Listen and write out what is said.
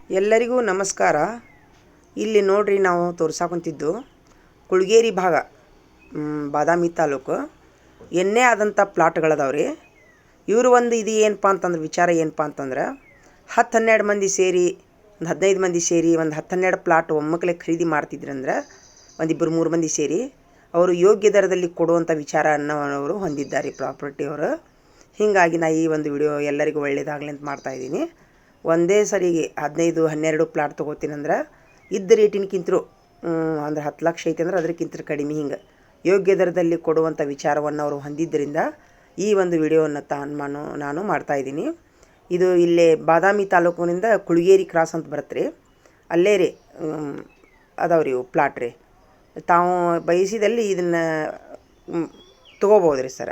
ಎಲ್ಲರಿಗೂ ನಮಸ್ಕಾರ. ಇಲ್ಲಿ ನೋಡ್ರಿ ನಾವು ತೋರ್ಸಾಕೊಂತಿದ್ದು ಕುಳಗೇರಿ ಭಾಗ, ಬಾದಾಮಿ ತಾಲೂಕು ಎಣ್ಣೆ ಆದಂಥ ಪ್ಲಾಟ್ಗಳದಾವ್ರಿ. ಇವರು ಒಂದು ಇದು ಏನಪ್ಪ ಅಂತಂದ್ರೆ ವಿಚಾರ ಏನಪ್ಪ ಅಂತಂದ್ರೆ 10-12 ಮಂದಿ ಸೇರಿ, ಒಂದು 15 ಮಂದಿ ಸೇರಿ ಒಂದು 10-12 ಪ್ಲಾಟ್ ಒಮ್ಮಕ್ಕಲೆ ಖರೀದಿ ಮಾಡ್ತಿದ್ರಂದ್ರೆ ಒಂದು 2-3 ಮಂದಿ ಸೇರಿ ಅವರು ಯೋಗ್ಯ ದರದಲ್ಲಿ ಕೊಡುವಂಥ ವಿಚಾರವನ್ನು ಅವರು ಹೊಂದಿದ್ದಾರೆ ಪ್ರಾಪರ್ಟಿಯವರು. ಹೀಗಾಗಿ ನಾ ಈ ಒಂದು ವಿಡಿಯೋ ಎಲ್ಲರಿಗೂ ಒಳ್ಳೆಯದಾಗಲಿ ಅಂತ ಮಾಡ್ತಾಯಿದ್ದೀನಿ. ಒಂದೇ ಸರಿಗೆ 15-12 ಪ್ಲಾಟ್ ತೊಗೋತೀನಂದ್ರೆ ಇದ್ದ ರೇಟಿನಕ್ಕಿಂತರೂ ಅಂದ್ರೆ 10 ಲಕ್ಷ ಐತೆ ಅಂದ್ರೆ ಅದಕ್ಕಿಂತ ಕಡಿಮೆ ಹಿಂಗೆ ಯೋಗ್ಯ ದರದಲ್ಲಿ ಕೊಡುವಂಥ ವಿಚಾರವನ್ನು ಅವರು ಹೊಂದಿದ್ದರಿಂದ ಈ ಒಂದು ವಿಡಿಯೋವನ್ನು ನಾನು ಮಾಡ್ತಾಯಿದ್ದೀನಿ. ಇದು ಇಲ್ಲೇ ಬಾದಾಮಿ ತಾಲೂಕಿನಿಂದ ಕುಳಗೇರಿ ಕ್ರಾಸ್ ಅಂತ ಬರುತ್ತೆ ರೀ, ಅಲ್ಲೇ ರೀ ಅದಾವ್ರಿ ಇವು ಪ್ಲಾಟ್ ರೀ. ತಾವು ಬಯಸಿದಲ್ಲಿ ಇದನ್ನು ತೊಗೋಬೋದು ರೀ ಸರ.